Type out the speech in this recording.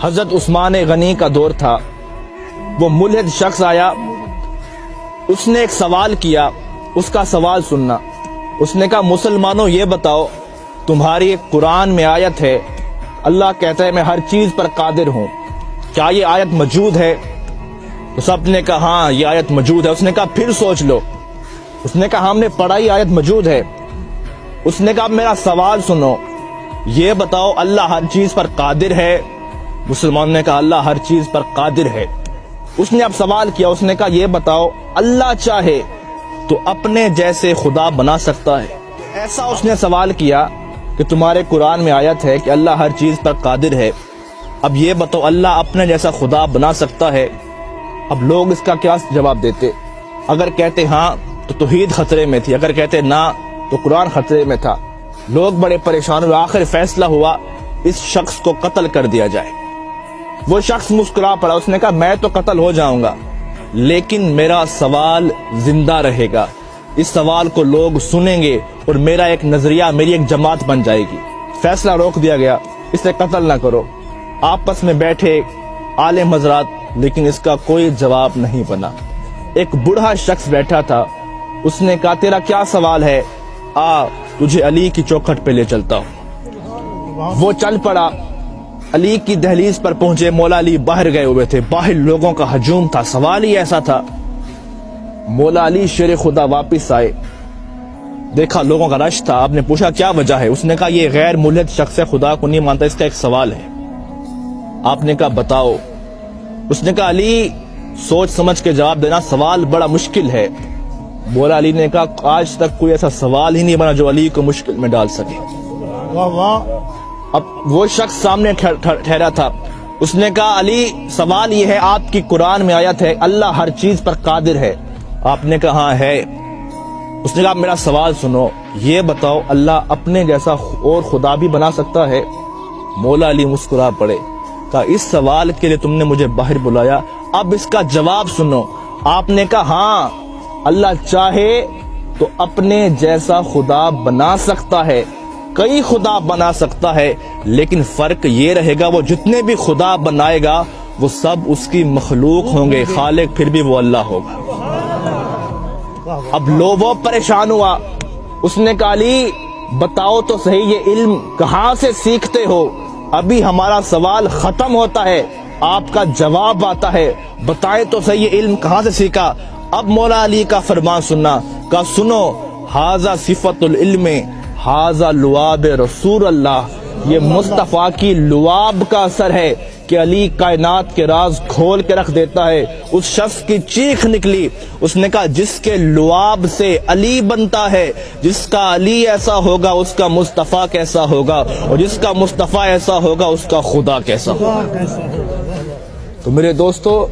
حضرت عثمان غنی کا دور تھا، وہ ملحد شخص آیا، اس نے ایک سوال کیا، اس کا سوال سننا۔ اس نے کہا مسلمانوں یہ بتاؤ، تمہاری ایک قرآن میں آیت ہے، اللہ کہتا ہے میں ہر چیز پر قادر ہوں، کیا یہ آیت موجود ہے؟ تو سب نے کہا ہاں یہ آیت موجود ہے۔ اس نے کہا پھر سوچ لو۔ اس نے کہا ہم نے پڑھا یہ آیت موجود ہے۔ اس نے کہا میرا سوال سنو، یہ بتاؤ اللہ ہر چیز پر قادر ہے؟ مسلمان نے کہا اللہ ہر چیز پر قادر ہے۔ اس نے اب سوال کیا، اس نے کہا یہ بتاؤ اللہ چاہے تو اپنے جیسے خدا بنا سکتا ہے؟ ایسا اس نے سوال کیا کہ تمہارے قرآن میں آیت ہے کہ اللہ ہر چیز پر قادر ہے، اب یہ بتاؤ اللہ اپنے جیسا خدا بنا سکتا ہے؟ اب لوگ اس کا کیا جواب دیتے؟ اگر کہتے ہاں تو توحید خطرے میں تھی، اگر کہتے نہ تو قرآن خطرے میں تھا۔ لوگ بڑے پریشان ہوئے، آخر فیصلہ ہوا اس شخص کو قتل کر دیا جائے۔ وہ شخص مسکرا پڑا، اس نے کہا میں تو قتل ہو جاؤں گا لیکن میرا سوال زندہ رہے گا، اس سوال کو لوگ سنیں گے اور میرا ایک نظریہ، میری ایک جماعت بن جائے گی۔ فیصلہ روک دیا گیا، اسے قتل نہ کرو۔ آپس میں بیٹھے عالم حضرات، لیکن اس کا کوئی جواب نہیں بنا۔ ایک بوڑھا شخص بیٹھا تھا، اس نے کہا تیرا کیا سوال ہے؟ آ تجھے علی کی چوکھٹ پہ لے چلتا ہوں۔ وہ چل پڑا، علی کی دہلیز پر پہنچے، مولا علی باہر گئے ہوئے تھے، باہر لوگوں کا ہجوم تھا، سوال ہی ایسا تھا۔ مولا علی شیر خدا واپس آئے، دیکھا لوگوں کا رش تھا، آپ نے پوچھا کیا وجہ ہے؟ اس نے کہا یہ غیر ملحد شخص ہے، خدا کو نہیں مانتا، اس کا ایک سوال ہے۔ آپ نے کہا بتاؤ۔ اس نے کہا علی سوچ سمجھ کے جواب دینا، سوال بڑا مشکل ہے۔ مولا علی نے کہا آج تک کوئی ایسا سوال ہی نہیں بنا جو علی کو مشکل میں ڈال سکے۔ اب وہ شخص سامنے ٹھہرا تھا، اس نے کہا علی سوال یہ ہے، آپ کی قرآن میں آیت ہے اللہ ہر چیز پر قادر ہے؟ آپ نے کہا ہاں ہے۔ اس نے کہا میرا سوال سنو، یہ بتاؤ اللہ اپنے جیسا اور خدا بھی بنا سکتا ہے؟ مولا علی مسکرا پڑے، کہا اس سوال کے لیے تم نے مجھے باہر بلایا، اب اس کا جواب سنو۔ آپ نے کہا ہاں اللہ چاہے تو اپنے جیسا خدا بنا سکتا ہے، کئی خدا بنا سکتا ہے، لیکن فرق یہ رہے گا وہ جتنے بھی خدا بنائے گا وہ سب اس کی مخلوق ہوں گے، خالق پھر بھی وہ اللہ ہوگا۔ اب وہ پریشان ہوا، اس نے کہا علی بتاؤ تو صحیح یہ علم کہاں سے سیکھتے ہو؟ ابھی ہمارا سوال ختم ہوتا ہے، آپ کا جواب آتا ہے، بتائیں تو صحیح یہ علم کہاں سے سیکھا؟ اب مولا علی کا فرمان سننا، کہا سنو ھذا صفت العلم ھذا لعاب رسول اللہ، یہ مصطفیٰ کی لعاب کا اثر ہے کہ علی کائنات کے راز کھول کے رکھ دیتا ہے۔ اس شخص کی چیخ نکلی، اس نے کہا جس کے لعاب سے علی بنتا ہے، جس کا علی ایسا ہوگا اس کا مصطفیٰ کیسا ہوگا، اور جس کا مصطفیٰ ایسا ہوگا اس کا خدا کیسا ہوگا۔ تو میرے دوستو